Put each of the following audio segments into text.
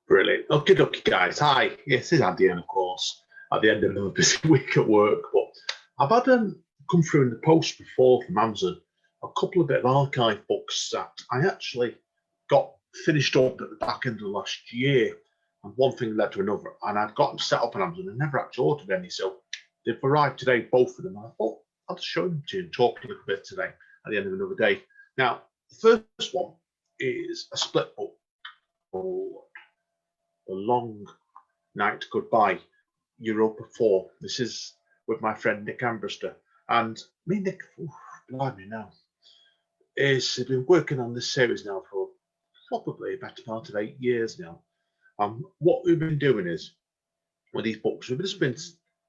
Brilliant. Okay, dokie, guys. Hi. Yes, this is Andy, and of course, at the end of another busy week at work. But I've had come through in the post before from Amazon a couple of bit of archive books that I actually got finished up at the back end of last year. And one thing led to another. And I'd got them set up on Amazon and never actually ordered any. So they've arrived today, both of them. And I thought I'll just show them to you and talk a little bit today at the end of another day. Now, the first one is a split book called The Long Night Goodbye, Europa IV. This is with my friend Nick Ambrister. And me, Nick, blimey now, has been working on this series now for probably a better part of 8 years now. What we've been doing is, with these books, we've just been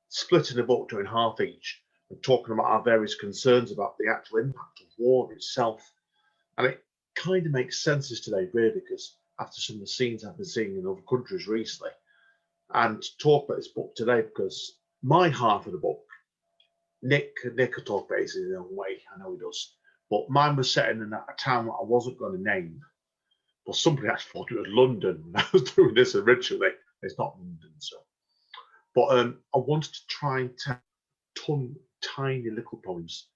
splitting the book in half each and talking about our various concerns about the actual impact of war itself. And it kind of makes sense today, really, because after some of the scenes I've been seeing in other countries recently, and to talk about this book today, because my half of the book, Nick will talk about it in his own way, I know he does, but mine was set in a town that I wasn't going to name, but somebody actually thought it was London when I was doing this originally. It's not London, so. But I wanted to try and tell tiny little poems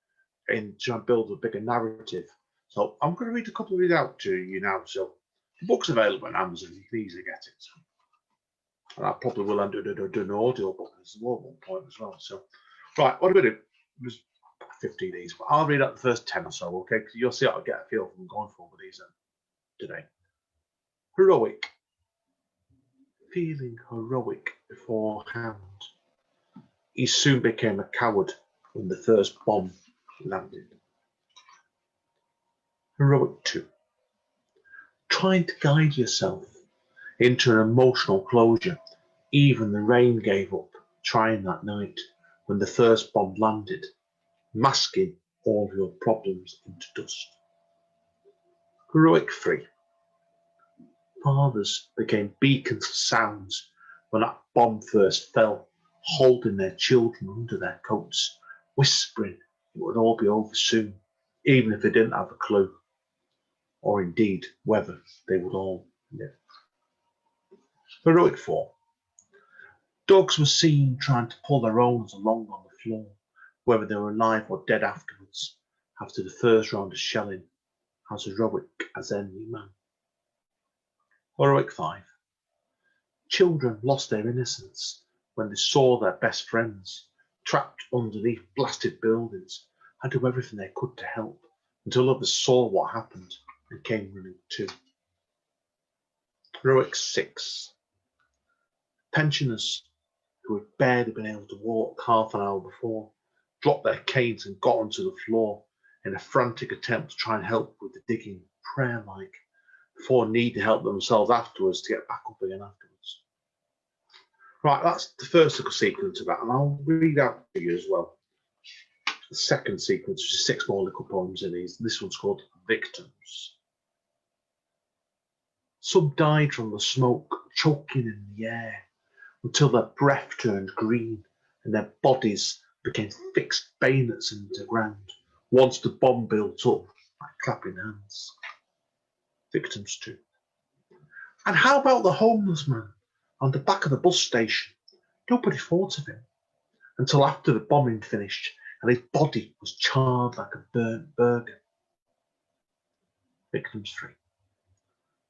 and try and build a bigger narrative. So I'm going to read a couple of these out to you now. So the book's available on Amazon, you can easily get it. So. And I probably will end up doing an audio book as well at one point as well. So, right, what do we do? It was 15 of these, but I'll read out the first 10 or so, okay? Because you'll see how I get a feel from going for these today. Heroic. Feeling heroic beforehand, he soon became a coward when the first bomb landed. Heroic 2. Trying to guide yourself into an emotional closure, even the rain gave up trying that night when the first bomb landed, masking all your problems into dust. Heroic 3. Fathers became beacons of sounds when that bomb first fell, holding their children under their coats, whispering it would all be over soon, even if they didn't have a clue, or indeed whether they would all live. Heroic 4. Dogs were seen trying to pull their owners along on the floor, whether they were alive or dead afterwards, after the first round of shelling, as heroic as any man. Heroic 5. Children lost their innocence when they saw their best friends trapped underneath blasted buildings and do everything they could to help until others saw what happened and came running too. Heroic 6. Pensioners who had barely been able to walk half an hour before dropped their canes and got onto the floor in a frantic attempt to try and help with the digging, prayer-like, before needing to help themselves afterwards to get back up again afterwards. Right, that's the first little sequence of that, and I'll read out to you as well. The second sequence, which is 6 more little poems in these. This one's called Victims. Some died from the smoke, choking in the air, until their breath turned green and their bodies became fixed bayonets into the ground once the bomb built up by clapping hands. Victims 2. And how about the homeless man on the back of the bus station? Nobody thought of him until after the bombing finished and his body was charred like a burnt burger. Victims 3.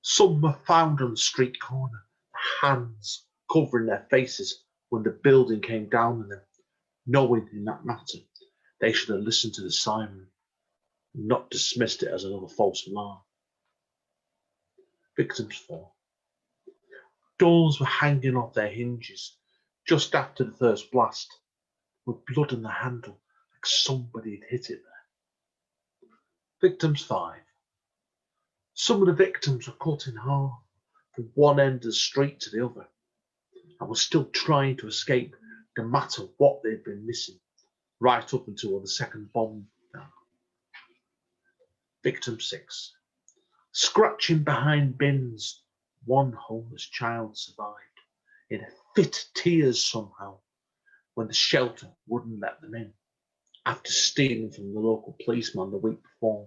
Some were found on the street corner, hands covering their faces when the building came down on them, knowing in that matter they should have listened to the siren and not dismissed it as another false alarm. Victims 4. Doors were hanging off their hinges just after the first blast, with blood on the handle like somebody had hit it there. Victims 5. Some of the victims were cut in half from one end of the street to the other and were still trying to escape no matter what they'd been missing, right up until the second bomb fell. Victim 6. Scratching behind bins, one homeless child survived, in a fit of tears somehow, when the shelter wouldn't let them in, after stealing from the local policeman the week before,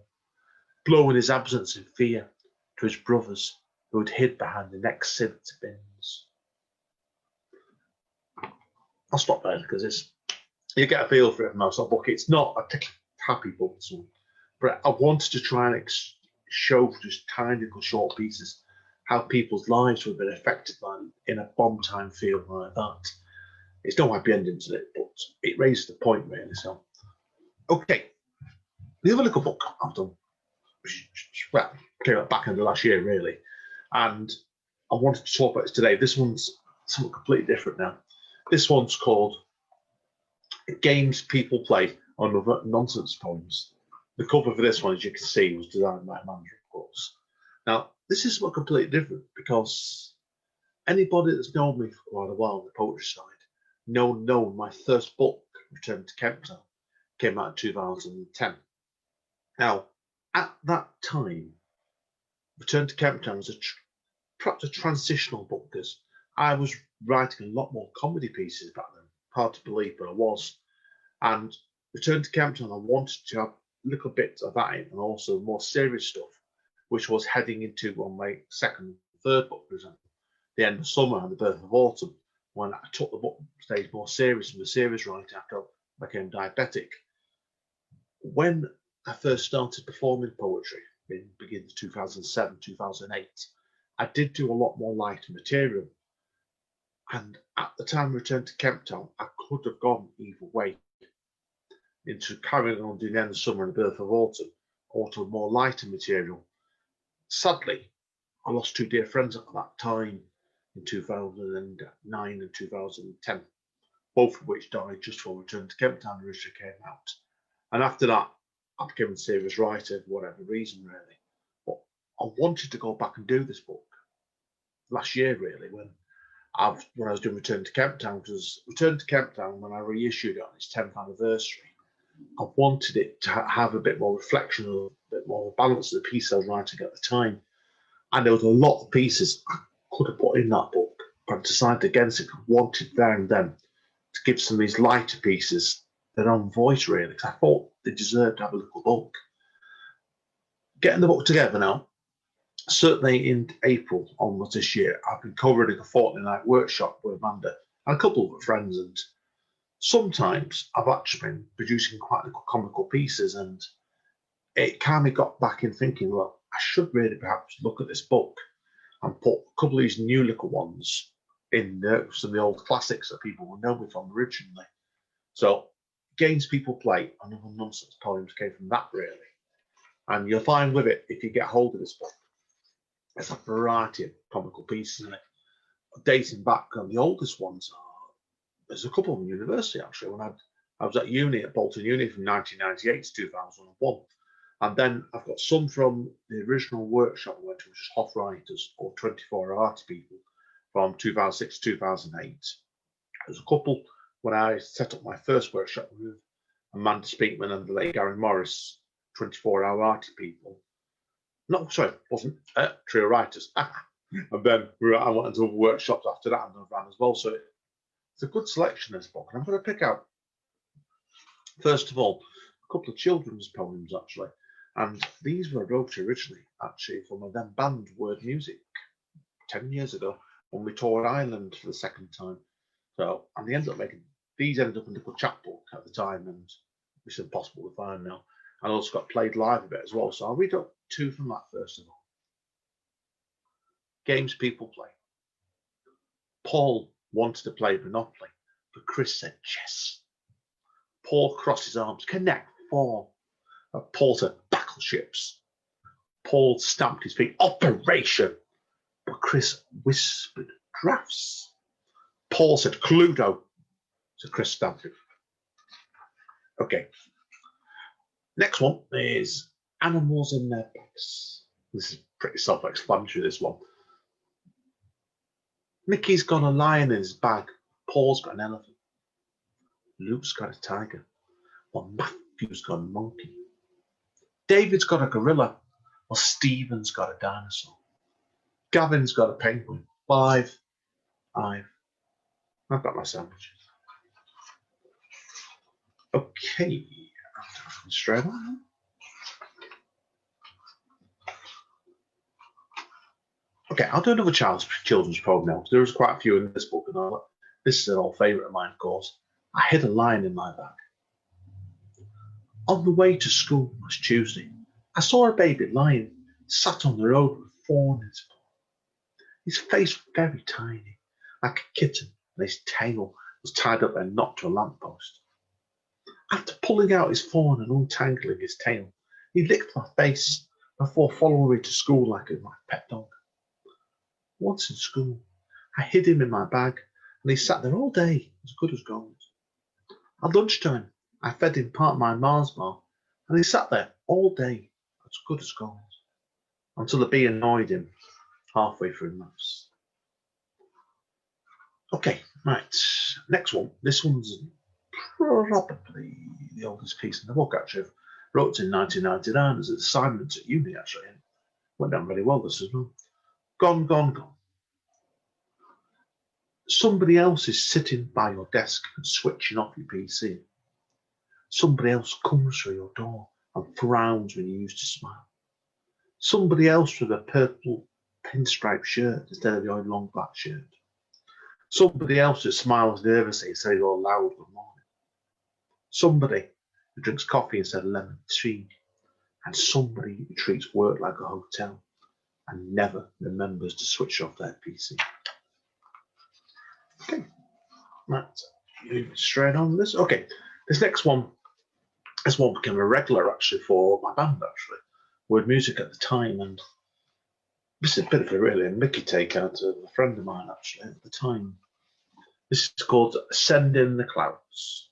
blowing his absence in fear to his brothers who had hid behind the next civet bins. I'll stop there because you get a feel for it from most of the book. It's not a particularly happy book, but I wanted to try and show just tiny little short pieces how people's lives would have been affected by in a bomb time field like that. It's no happy ending to it, but it raised the point really. So, okay, the other little book I've done, well, came out back in the last year really, and I wanted to talk about it today. This one's something completely different now. This one's called Games People Play on Other Nonsense Poems. The cover for this one, as you can see, was designed by Amanda, of course. Now, this is something completely different because anybody that's known me for quite a while on the poetry side know my first book, Return to Kemptown, came out in 2010. Now, at that time, Return to Kemptown was perhaps a transitional book because I was writing a lot more comedy pieces back then. Hard to believe, but I was. And Return to Kemptown, I wanted to have little bits of that in and also more serious stuff, which was heading into on my second, third book, for example, The End of Summer and The Birth of Autumn, when I took the book stage more serious and the serious writing after I became diabetic. When I first started performing poetry in the beginning of 2007, 2008, I did do a lot more lighter material. And at the time I returned to Kemptown, I could have gone either way into carrying on doing The End of Summer and The Birth of Autumn, or to more lighter material. Sadly, I lost two dear friends at that time in 2009 and 2010, both of which died just before Return to Kemptown originally came out. And after that, I became a serious writer for whatever reason, really. But I wanted to go back and do this book last year, really, when I was doing Return to Kemptown, because Return to Kemptown, when I reissued it on its 10th anniversary, I wanted it to have a bit more reflection, a bit more balance of the piece I was writing at the time. And there was a lot of pieces I could have put in that book, but I decided against it. I wanted there and then to give some of these lighter pieces their own voice, really, because I thought they deserved to have a little book. Getting the book together now, certainly in April onwards this year, I've been covering a fortnight workshop with Amanda and a couple of her friends, and sometimes I've actually been producing quite little comical pieces, and it kind of got back in thinking, well, I should really perhaps look at this book and put a couple of these new little ones in some of the old classics that people will know me from originally. So Games People Play and Other Nonsense Poems came from that, really. And you'll find with it, if you get hold of this book, there's a variety of comical pieces in it. Dating back, and the oldest ones are, there's a couple in university actually. When I was at uni at Bolton Uni from 1998 to 2001. And then I've got some from the original workshop I went to, which is Hoff Writers or 24 Art People from 2006 to 2008. There's a couple when I set up my first workshop with Amanda Speakman and the late Gary Morris, 24-hour Art People. No, sorry, wasn't Trio Writers. And then I went into other workshops after that and ran as well. So it's a good selection, this book. And I'm going to pick out, first of all, a couple of children's poems, actually. And these were wrote originally, actually, from a then band Word Music 10 years ago when we toured Ireland for the second time. So, and they ended up making, these ended up in the chapbook at the time, and it's impossible to find now. And also got played live a bit as well. So I'll read up two from that first of all. Games People Play. Paul wanted to play Monopoly, but Chris said chess. Paul crossed his arms. Connect, four. Paul said battleships. Paul stamped his feet. Operation. But Chris whispered drafts. Paul said Cluedo. So Chris stamped it. Okay. Next one is Animals in Their Bags. This is pretty self-explanatory, this one. Mickey's got a lion in his bag. Paul's got an elephant. Luke's got a tiger. Well, Matthew's got a monkey. David's got a gorilla. Well, Stephen's got a dinosaur. Gavin's got a penguin. Well, I've got my sandwiches. Okay, straight on. Okay, I'll do another children's poem now. There was quite a few in this book, and this is an old favourite of mine, of course. I hid a lion in my bag. On the way to school last Tuesday, I saw a baby lion sat on the road with a fawn in his paw. His face was very tiny, like a kitten, and his tail was tied up and knocked to a lamppost. After pulling out his fawn and untangling his tail, he licked my face before following me to school like my pet dog. Once in school, I hid him in my bag, and he sat there all day, as good as gold. At lunchtime, I fed him part of my Mars bar, and he sat there all day, as good as gold, until the bee annoyed him halfway through maths. Okay, right, next one. This one's probably the oldest piece in the book, actually. I wrote it in 1999 as an assignment at uni, actually. Went down really well, this as well. Gone, gone, gone. Somebody else is sitting by your desk and switching off your PC. Somebody else comes through your door and frowns when you used to smile. Somebody else with a purple pinstripe shirt instead of your long black shirt. Somebody else who smiles nervously instead of your loud good morning. Somebody who drinks coffee instead of lemon tea. And somebody who treats work like a hotel and never remembers to switch off their PC. Okay, right, straight on this. Okay, this next one became a regular actually for my band, actually. Word music at the time, and this is a bit of a really Mickey take out of a friend of mine actually at the time. This is called Send in the Clouds.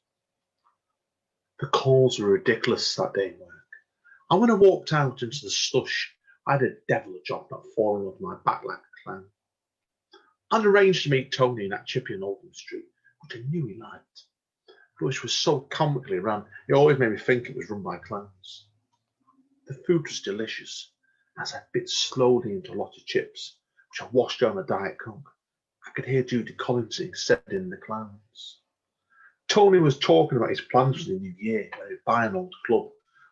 The calls were ridiculous that day in work. And when I walked out into the slush, I had a devil job not falling off my back like a clown. I'd arranged to meet Tony in that chippy on Oldham Street, which I knew he liked, but which was so comically run, it always made me think it was run by clowns. The food was delicious, as I bit slowly into a lot of chips, which I washed down a Diet Coke. I could hear Judy Collins sing Send in the Clowns. Tony was talking about his plans for the new year, where he'd buy an old club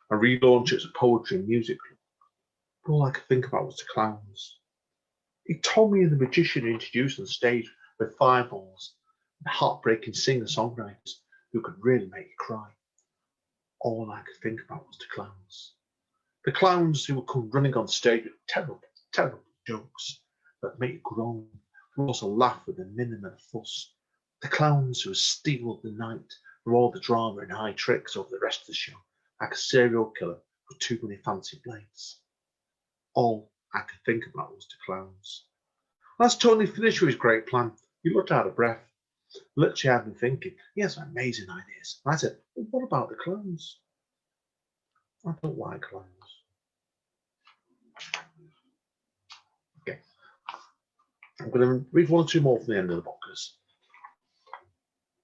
and relaunch it as a poetry and music club. But all I could think about was the clowns. He told me the magician introduced on stage with fireballs and heartbreaking singer-songwriters who could really make you cry. All I could think about was the clowns. The clowns who would come running on stage with terrible, terrible jokes that make you groan, who also laugh with a minimum of fuss. The clowns who would steal the night from all the drama and high tricks over the rest of the show, like a serial killer with too many fancy blades. All I could think about was the clowns. As Tony finished with his great plan, he looked out of breath. Literally had me thinking, he has some amazing ideas. And I said, well, what about the clowns? I don't like clowns. Okay. I'm going to read one or two more from the end of the book, because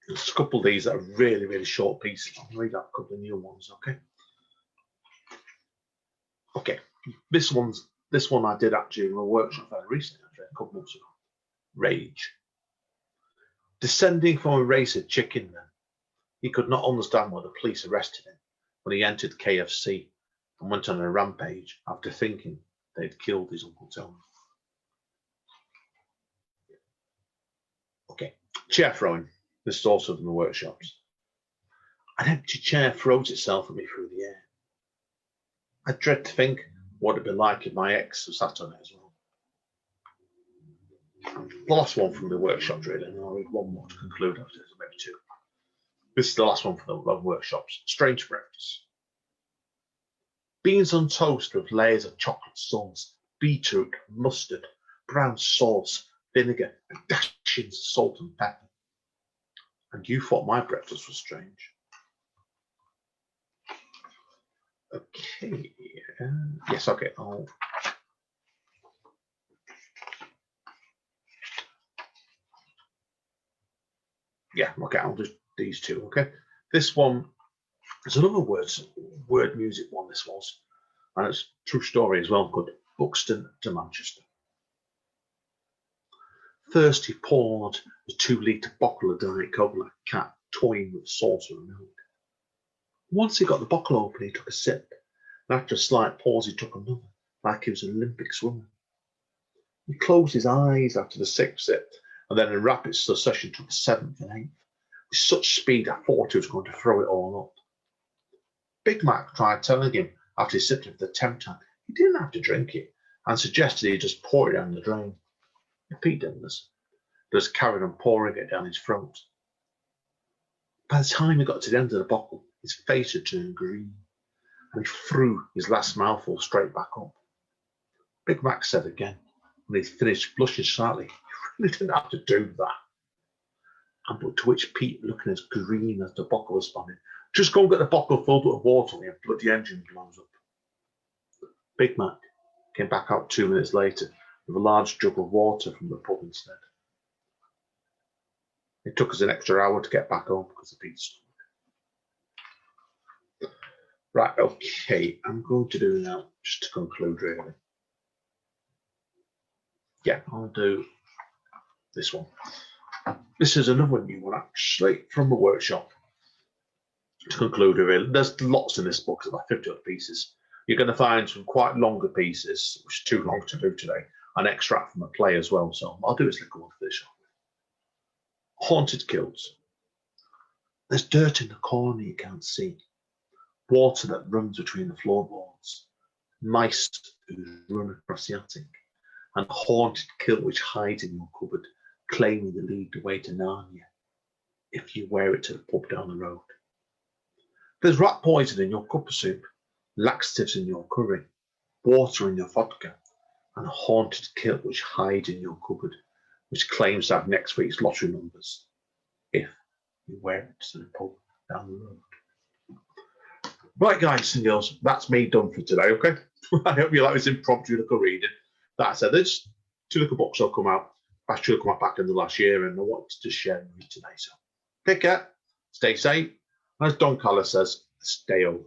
there's a couple of these that are really, really short pieces. I'll read out a couple of new ones, okay? Okay, this one I did actually in a workshop very recently, actually, a couple months ago. Rage. Descending from a racer chicken then, he could not understand why the police arrested him when he entered KFC and went on a rampage after thinking they'd killed his Uncle Tony. Okay, chair throwing. This is also from the workshops. An empty chair throws itself at me through the air. I dread to think what it'd be like if my ex was sat on it as well. The last one from the workshops, really, and I'll read one more to conclude after this, maybe two. This is the last one from the workshops. Strange breakfast. Beans on toast with layers of chocolate sauce, beetroot, mustard, brown sauce, vinegar, and dashings of salt and pepper. And you thought my breakfast was strange. Okay. Yes, okay. I'll do these two, okay? This one is another word music one, this was. And it's a true story as well, called Buxton to Manchester. First he poured a 2-litre bottle of Diet Coke like a cat toying with a saucer of milk. Once he got the bottle open, he took a sip, and after a slight pause, he took another, like he was an Olympic swimmer. He closed his eyes after the sixth sip, and then in rapid succession took the seventh and eighth. With such speed, I thought he was going to throw it all up. Big Mac tried telling him after he sipped it for the 10th time he didn't have to drink it, and suggested he just pour it down the drain. Pete didn't listen, just carried on pouring it down his throat. By the time he got to the end of the bottle, his face had turned green, and he threw his last mouthful straight back up. Big Mac said again, when he finished blushing slightly, "You really didn't have to do that." And but to which Pete, looking as green as the bottle, responded, "Just go and get the bottle filled with water when your bloody engine blows up." Big Mac came back out 2 minutes later with a large jug of water from the pub instead. It took us an extra hour to get back home because of Pete's stomach. Right, okay, I'm going to do now, just to conclude really. Yeah, I'll do this one. This is another new one actually from the workshop. To conclude really, there's lots in this book, about 50 odd pieces. You're going to find some quite longer pieces, which is too long to do today, an extract from a play as well, so I'll do this little one for this one. Haunted Kilts. There's dirt in the corner you can't see, water that runs between the floorboards, mice who run across the attic, and a haunted kilt which hides in your cupboard, claiming to lead the way to Narnia if you wear it to the pub down the road. There's rat poison in your cup of soup, laxatives in your curry, water in your vodka, and a haunted kilt which hides in your cupboard, which claims to have next week's lottery numbers if you wear it to the pub down the road. Right, guys and girls, that's me done for today, okay? I hope you like this impromptu little reading. That said, there's 2 little books that'll come out. That should have come out back in the last year, and I wanted to share them with you today. So take care, stay safe. As Don Carlos says, stay old.